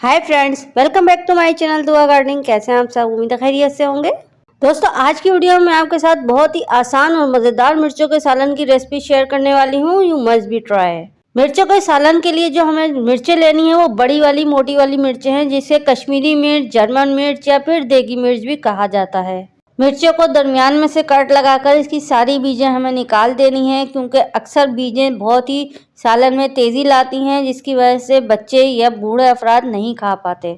Hi friends, welcome back to my channel Dua gardening. कैसे हैं आप सब? उम्मीद है खैरियत से होंगे। दोस्तों, आज की वीडियो में आपके साथ बहुत ही आसान और मज़ेदार मिर्चों के सालन की रेसिपी शेयर करने वाली हूँ। You must be try. मिर्चों के सालन के लिए जो हमें मिर्चें लेनी है वो बड़ी वाली मोटी वाली मिर्चें हैं, जिसे कश्मीरी मिर्च, जर्मन मिर्च या फिर देगी मिर्च भी कहा जाता है। मिर्चों को दरमियान में से कट लगाकर इसकी सारी बीजें हमें निकाल देनी है, क्योंकि अक्सर बीजें बहुत ही सालन में तेज़ी लाती हैं, जिसकी वजह से बच्चे या बूढ़े अफराद नहीं खा पाते।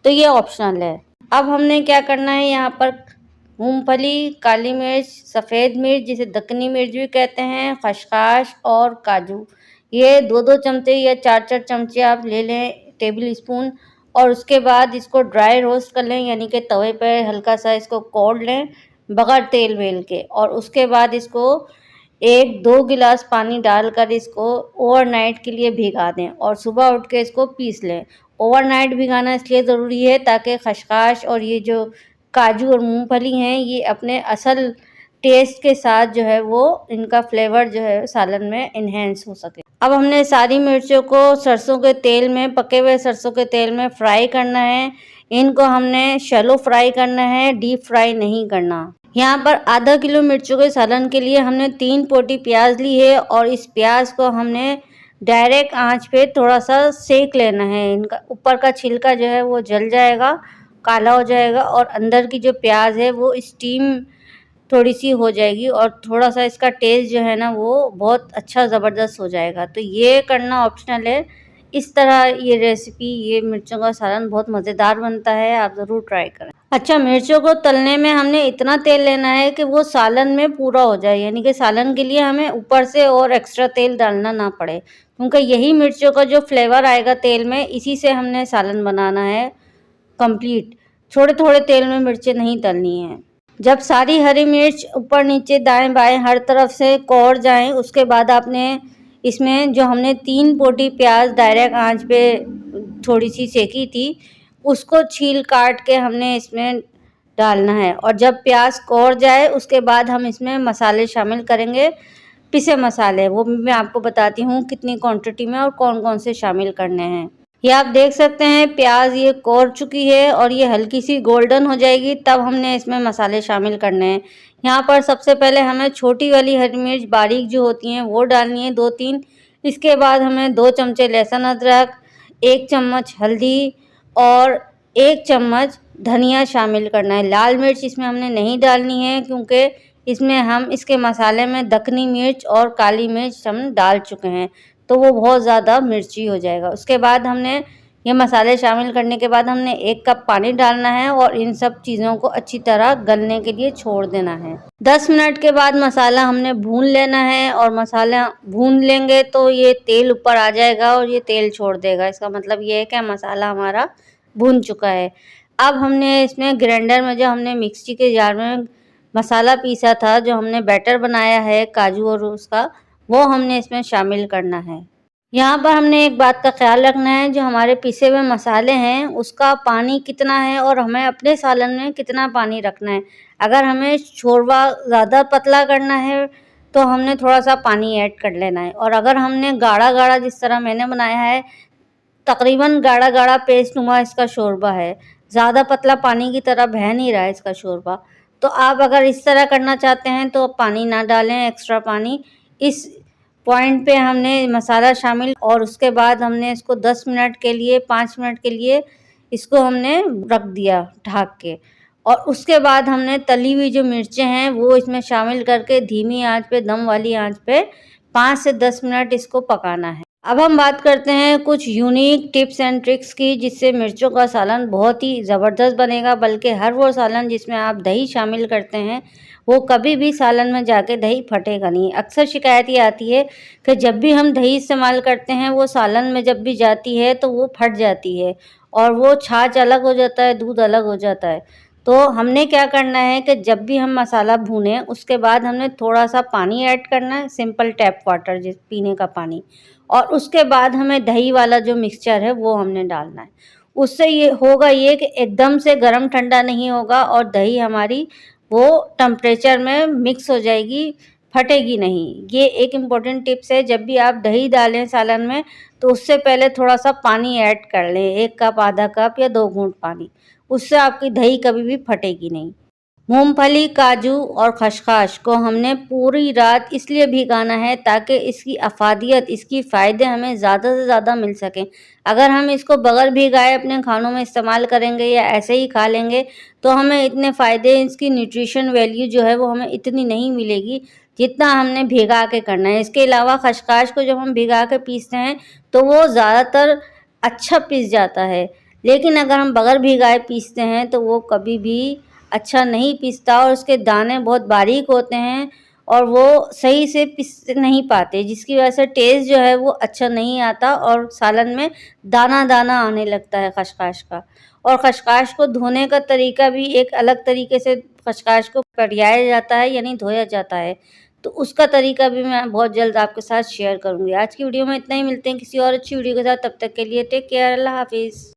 तो ये ऑप्शनल है। अब हमने क्या करना है, यहाँ पर मूंगफली, काली मिर्च, सफ़ेद मिर्च जिसे दक्कनी मिर्च भी कहते हैं, खसखस और काजू, ये 2-2 चमचे या 4-4 चमचे आप ले लें, टेबल स्पून। और उसके बाद इसको ड्राई रोस्ट कर लें, यानी कि तवे पे हल्का सा इसको कौड़ लें बगैर तेल वेल के। और उसके बाद इसको 1-2 गिलास पानी डालकर इसको ओवरनाइट के लिए भिगा दें और सुबह उठ के इसको पीस लें। ओवरनाइट भिगाना इसलिए ज़रूरी है ताकि खसखस और ये जो काजू और मूंगफली हैं, ये अपने असल टेस्ट के साथ जो है वो इनका फ्लेवर जो है सालन में इन्हेंस हो सके। अब हमने सारी मिर्चों को सरसों के तेल में, पके हुए सरसों के तेल में फ्राई करना है। इनको हमने शैलो फ्राई करना है, डीप फ्राई नहीं करना। यहाँ पर आधा किलो मिर्चों के सालन के लिए हमने 3 पोटी प्याज ली है और इस प्याज को हमने डायरेक्ट आंच पे थोड़ा सा सेक लेना है। इनका ऊपर का छिलका जो है वो जल जाएगा, काला हो जाएगा और अंदर की जो प्याज है वो स्टीम थोड़ी सी हो जाएगी और थोड़ा सा इसका टेस्ट जो है ना वो बहुत अच्छा ज़बरदस्त हो जाएगा। तो ये करना ऑप्शनल है। इस तरह ये रेसिपी, ये मिर्चों का सालन बहुत मज़ेदार बनता है, आप ज़रूर ट्राई करें। अच्छा, मिर्चों को तलने में हमने इतना तेल लेना है कि वो सालन में पूरा हो जाए, यानी कि सालन के लिए हमें ऊपर से और एक्स्ट्रा तेल डालना ना पड़े, क्योंकि यही मिर्चों का जो फ्लेवर आएगा तेल में, इसी से हमने सालन बनाना है कंप्लीट। थोड़े थोड़े तेल में मिर्चें नहीं तलनी हैं। जब सारी हरी मिर्च ऊपर नीचे दाएं बाएं हर तरफ से कौड़ जाएं, उसके बाद आपने इसमें जो हमने 3 पोटी प्याज डायरेक्ट आंच पे थोड़ी सी सेकी थी, उसको छील काट के हमने इसमें डालना है। और जब प्याज कौड़ जाए उसके बाद हम इसमें मसाले शामिल करेंगे, पिसे मसाले। वो भी मैं आपको बताती हूँ कितनी क्वांटिटी में और कौन कौन से शामिल करने हैं। ये आप देख सकते हैं प्याज ये कौड़ चुकी है और ये हल्की सी गोल्डन हो जाएगी, तब हमने इसमें मसाले शामिल करने हैं। यहाँ पर सबसे पहले हमें छोटी वाली हरी मिर्च बारीक जो होती हैं वो डालनी है 2-3। इसके बाद हमें 2 चमचे लहसुन अदरक, 1 चम्मच हल्दी और 1 चम्मच धनिया शामिल करना है। लाल मिर्च इसमें हमने नहीं डालनी है, क्योंकि इसमें हम इसके मसाले में दक्कनी मिर्च और काली मिर्च हम डाल चुके हैं, तो वो बहुत ज़्यादा मिर्ची हो जाएगा। उसके बाद हमने ये मसाले शामिल करने के बाद हमने 1 कप पानी डालना है और इन सब चीज़ों को अच्छी तरह गलने के लिए छोड़ देना है। 10 मिनट के बाद मसाला हमने भून लेना है और मसाला भून लेंगे तो ये तेल ऊपर आ जाएगा और ये तेल छोड़ देगा। इसका मतलब ये है कि मसाला हमारा भून चुका है। अब हमने इसमें ग्राइंडर में जो हमने मिक्सी के जार में मसाला पीसा था, जो हमने बैटर बनाया है काजू और उसका, वो हमने इसमें शामिल करना है। यहाँ पर हमने एक बात का ख्याल रखना है, जो हमारे पिसे हुए मसाले हैं उसका पानी कितना है और हमें अपने सालन में कितना पानी रखना है। अगर हमें शोरबा ज़्यादा पतला करना है तो हमने थोड़ा सा पानी ऐड कर लेना है, और अगर हमने गाढ़ा गाढ़ा जिस तरह मैंने बनाया है, तकरीबन गाढ़ा गाढ़ा पेस्ट नुमा इसका शोरबा है, ज़्यादा पतला पानी की तरह बह नहीं रहा है इसका शोरबा। तो आप अगर इस तरह करना चाहते हैं तो पानी ना डालें, एक्स्ट्रा पानी। इस पॉइंट पे हमने मसाला शामिल और उसके बाद हमने इसको 10 मिनट के लिए, 5 मिनट के लिए इसको हमने रख दिया ढक के। और उसके बाद हमने तली हुई जो मिर्चें हैं वो इसमें शामिल करके धीमी आंच पे, दम वाली आंच पे 5 से 10 मिनट इसको पकाना है। अब हम बात करते हैं कुछ यूनिक टिप्स एंड ट्रिक्स की, जिससे मिर्चों का सालन बहुत ही ज़बरदस्त बनेगा। बल्कि हर वो सालन जिसमें आप दही शामिल करते हैं वो कभी भी सालन में जाके दही फटेगा नहीं। अक्सर शिकायत ये आती है कि जब भी हम दही इस्तेमाल करते हैं वो सालन में जब भी जाती है तो वो फट जाती है और वो छाछ अलग हो जाता है, दूध अलग हो जाता है। तो हमने क्या करना है कि जब भी हम मसाला भूनें उसके बाद हमने थोड़ा सा पानी ऐड करना है, सिंपल टैप वाटर जिस पीने का पानी, और उसके बाद हमें दही वाला जो मिक्सचर है वो हमने डालना है। उससे ये होगा ये कि एकदम से गर्म ठंडा नहीं होगा और दही हमारी वो टेम्परेचर में मिक्स हो जाएगी, फटेगी नहीं। ये एक इम्पॉर्टेंट टिप्स है, जब भी आप दही डालें सालन में तो उससे पहले थोड़ा सा पानी ऐड कर लें, 1 कप, आधा कप या 2 घूंट पानी। उससे आपकी दही कभी भी फटेगी नहीं। मूंगफली, काजू और खसखस को हमने पूरी रात इसलिए भिगाना है ताकि इसकी अफादियत, इसकी फ़ायदे हमें ज़्यादा से ज़्यादा मिल सकें। अगर हम इसको बगैर भिगाए अपने खानों में इस्तेमाल करेंगे या ऐसे ही खा लेंगे तो हमें इतने फ़ायदे, इसकी न्यूट्रिशन वैल्यू जो है वो हमें इतनी नहीं मिलेगी जितना हमने भिगा के करना है। इसके अलावा खसखस को जब हम भिगा के पीसते हैं तो वो ज़्यादातर अच्छा पिस जाता है, लेकिन अगर हम बगैर भिगाए पीसते हैं तो वो कभी भी अच्छा नहीं पिसता और उसके दाने बहुत बारीक होते हैं और वो सही से पिस नहीं पाते, जिसकी वजह से टेस्ट जो है वो अच्छा नहीं आता और सालन में दाना-दाना आने लगता है खसखस का। और खसखस को धोने का तरीका भी एक अलग तरीके से खसखस को कढ़ियाया जाता है, यानी धोया जाता है। तो उसका तरीका भी मैं बहुत जल्द आपके साथ शेयर करूँगी। आज की वीडियो में इतना ही, मिलते हैं किसी और अच्छी वीडियो के साथ, तब तक के लिए टेक केयर, अल्लाह हाफ़िज़।